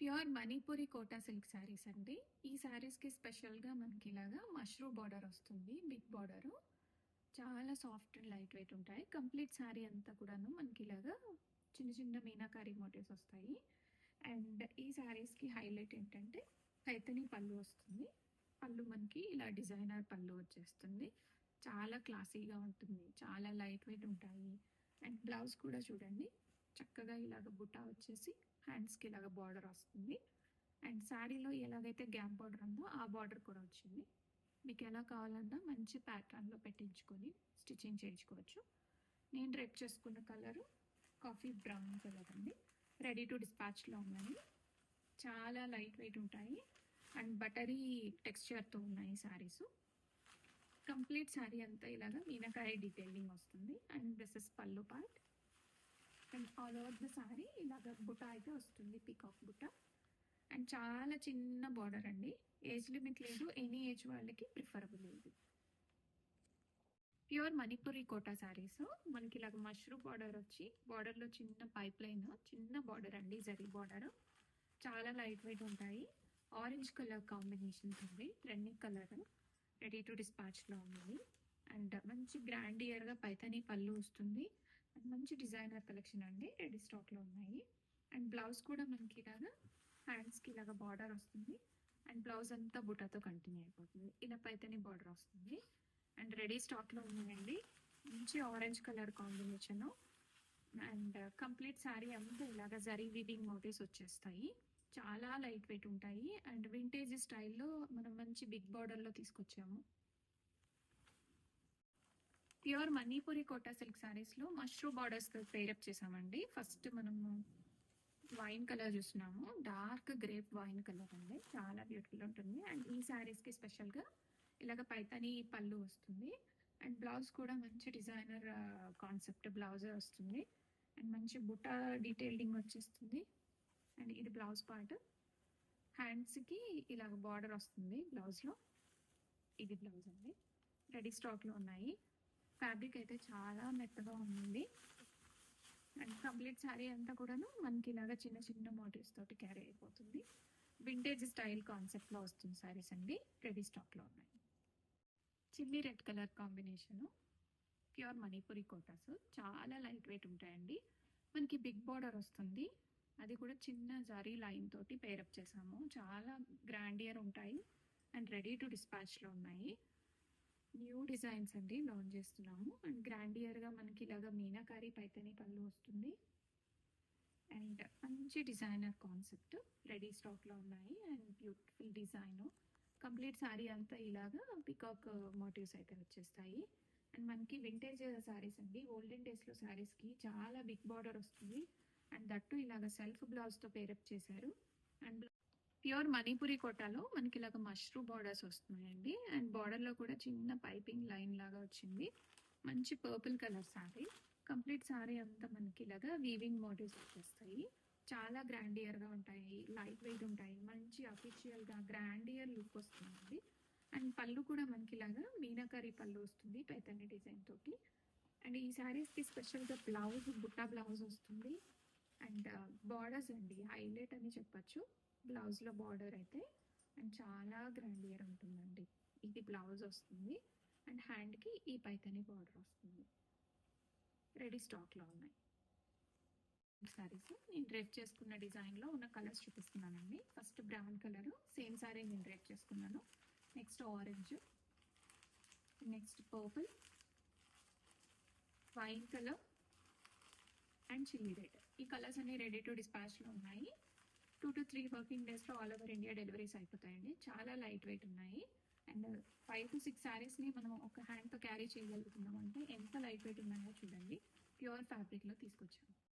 Pure Manipuri Kota silk sarees అండి. ఈ శారీస్‌కి స్పెషల్‌గా మనకి ఇలాగా మష్రూ బార్డర్ వస్తుంది. Big border. చాలా సాఫ్ట్ అండ్ లైట్ వెయిట్ ఉంటాయి. కంప్లీట్ శారీ అంతా కూడాను మనకి ఇలాగా చిన్న చిన్న మీనాకారి మోటివ్స్ వస్తాయి. అండ్ ఈ శారీస్‌కి హైలైట్ ఏంటంటే పైతని పళ్ళు వస్తుంది. పళ్ళు మనకి ఇలా డిజైనర్ పళ్ళు వచ్చేస్తుంది. చాలా క్లాసీగా ఉంటుంది. చాలా లైట్ వెయిట్ ఉంటాయి. అండ్ బ్లౌజ్ కూడా చూడండి చక్కగా ఇలాగ బుటా వచ్చేసి హ్యాండ్స్కి ఇలాగ బార్డర్ వస్తుంది. అండ్ శారీలో ఎలాగైతే గ్యాప్ బార్డర్ ఉందో ఆ బార్డర్ కూడా వచ్చింది. మీకు ఎలా కావాలన్నా మంచి ప్యాటర్న్లో పెట్టించుకొని స్టిచ్చింగ్ చేయించుకోవచ్చు. నేను రేప్ చేసుకున్న కలరు కాఫీ బ్రౌన్ కలర్ అండి. రెడీ టు డిస్పాచ్లో ఉన్నాయి. చాలా లైట్ వెయిట్ ఉంటాయి అండ్ బటరీ టెక్స్చర్తో ఉన్నాయి శారీస్. కంప్లీట్ శారీ అంతా ఇలాగా మీనకాయ డీటెయిలింగ్ వస్తుంది. అండ్ దిస్ ఇస్ పళ్ళు part. And all over the sari ఇలాగ బుట్ట అయితే వస్తుంది, పీకాక్ బుట్ట. అండ్ చాలా చిన్న బార్డర్ అండి. ఏజ్ లిమిట్ లేదు, ఎనీ ఏజ్ వాళ్ళకి ప్రిఫరబుల్ ఇది. ప్యూర్ మణిపురి కోటా శారీస్ మనకి ఇలాగ మష్రూ బార్డర్ వచ్చి బార్డర్లో చిన్న పైప్ లైన్, చిన్న బార్డర్ అండి, జరీ బార్డర్. చాలా లైట్ వెయిట్ ఉంటాయి. ఆరెంజ్ కలర్ కాంబినేషన్ ఉంది, ట్రెండింగ్ కలర్. రెడీ టు డిస్పాచ్లో ఉంది. అండ్ మంచి గ్రాండ్ ఇయర్గా పైథానీ పళ్ళు వస్తుంది. అండ్ మంచి డిజైనర్ కలెక్షన్ అండి, రెడీ స్టాక్లో ఉన్నాయి. అండ్ బ్లౌజ్ కూడా మనకి ఇలాగా హ్యాండ్స్కి ఇలాగ బార్డర్ వస్తుంది. అండ్ బ్లౌజ్ అంతా బుటాతో కంటిన్యూ అయిపోతుంది. ఇలా పైథానీ బార్డర్ వస్తుంది. అండ్ రెడీ స్టాక్లో ఉన్నాయండి. మంచి orange colour combination. And complete saree అంతా ఇలాగ జరీ వీవింగ్ మోటివ్స్ వచ్చేస్తాయి. చాలా లైట్ వెయిట్ ఉంటాయి. అండ్ వింటేజ్ స్టైల్లో మనం మంచి బిగ్ బార్డర్లో తీసుకొచ్చాము. ప్యూర్ మణిపురి కోటా సిల్క్ శారీస్లో మష్రూ బార్డర్స్ పేరప్ చేసామండి. ఫస్ట్ మనము వైన్ కలర్ చూస్తున్నాము, డార్క్ గ్రేప్ వైన్ కలర్ అండి. చాలా బ్యూటిఫుల్ ఉంటుంది. అండ్ ఈ శారీస్కి స్పెషల్గా ఇలాగ పైతాని పళ్ళు వస్తుంది. అండ్ బ్లౌజ్ కూడా మంచి డిజైనర్ కాన్సెప్ట్ బ్లౌజే వస్తుంది. అండ్ మంచి బుటా డీటెయిలింగ్ వచ్చేస్తుంది. అండ్ ఇది బ్లౌజ్ పార్ట్. హ్యాండ్స్కి ఇలాగ బార్డర్ వస్తుంది బ్లౌజ్లో. ఇది బ్లౌజ్ అండి. రెడీ స్టాక్లో ఉన్నాయి. ఫ్యాబ్రిక్ అయితే చాలా మెత్తగా ఉంది. అండ్ కంప్లీట్ శారీ అంతా కూడాను మనకి ఇలాగ చిన్న చిన్న మోటివ్స్ తోటి క్యారీ అయిపోతుంది. వింటేజ్ స్టైల్ కాన్సెప్ట్లో వస్తుంది శారీస్ అండి. రెడీ స్టాక్లో ఉన్నాయి. Chilli red colour combination, pure Manipuri Kotas. చాలా లైట్ వెయిట్ ఉంటాయండి. మనకి బిగ్ బార్డర్ వస్తుంది. అది కూడా చిన్న జరీ లైన్ తోటి పేరప్ చేసాము. చాలా గ్రాండియర్ ఉంటాయి. అండ్ రెడీ టు డిస్పాచ్లో ఉన్నాయి. న్యూ డిజైన్స్ అండి లాంచ్ చేస్తున్నాము. అండ్ గ్రాండియర్గా మనకి ఇలాగ మీనాకారి పైతని పళ్ళు వస్తుంది. అండ్ మంచి డిజైనర్ కాన్సెప్ట్ రెడీ స్టాక్లో ఉన్నాయి. And beautiful design. Complete saree అంతా ఇలాగా పికాక్ మోటివ్స్ అయితే వచ్చేస్తాయి. అండ్ మనకి వింటేజ్ శారీస్ అండి. ఓల్డెన్ డేస్లో శారీస్కి చాలా బిగ్ బార్డర్ వస్తుంది. అండ్ దట్టు ఇలాగ సెల్ఫ్ బ్లౌజ్తో పేరప్ చేశారు. అండ్ ప్యూర్ మణిపురి కోటాలో మనకి ఇలాగ మష్రూ బార్డర్స్ వస్తున్నాయండి. అండ్ బార్డర్లో కూడా చిన్న పైపింగ్ లైన్ లాగా వచ్చింది. మంచి purple colour sari. Complete saree అంతా మనకి ఇలాగా వీవింగ్ మోటివ్స్ వచ్చేస్తాయి. చాలా గ్రాండియర్గా ఉంటాయి, లైట్ వెయిట్ ఉంటాయి. మంచి అఫీషియల్గా గ్రాండియర్ లుక్ వస్తుంది. అండ్ పళ్ళు కూడా మనకి ఇలాగా మీనాకారి పళ్ళు వస్తుంది పైతని డిజైన్ తోటి. అండ్ ఈ శారీస్కి స్పెషల్గా బ్లౌజ్ బుట్టా బ్లౌజ్ వస్తుంది. అండ్ బార్డర్స్ అండి హైలైట్ అని చెప్పచ్చు బ్లౌజ్లో బార్డర్ అయితే. అండ్ చాలా గ్రాండియర్ ఉంటుందండి. ఇది బ్లౌజ్ వస్తుంది. అండ్ హ్యాండ్కి ఈ పైతని బార్డర్ వస్తుంది. రెడీ స్టాక్లో ఉన్నాయి శారీస్. నేను డ్రెప్ చేసుకున్న డిజైన్లో ఉన్న కలర్స్ చూపిస్తున్నానండి. First brown colour, same sari నేను డ్రెప్ చేసుకున్నాను. Next orange, next purple, wine colour and chilli red. ఈ కలర్స్ అన్ని రెడీ టు డిస్పాచ్లో ఉన్నాయి. 2 to 3 వర్కింగ్ డేస్లో ఆల్ ఓవర్ ఇండియా డెలివరీస్ అయిపోతాయండి. చాలా లైట్ వెయిట్ ఉన్నాయి. అండ్ 5 to 6 శారీస్ని మనం ఒక హ్యాండ్తో క్యారీ చేయగలుగుతున్నాం అంటే ఎంత లైట్ వెయిట్ ఉన్నాయో చూడండి. ప్యూర్ ఫ్యాబ్రిక్లో తీసుకొచ్చాము.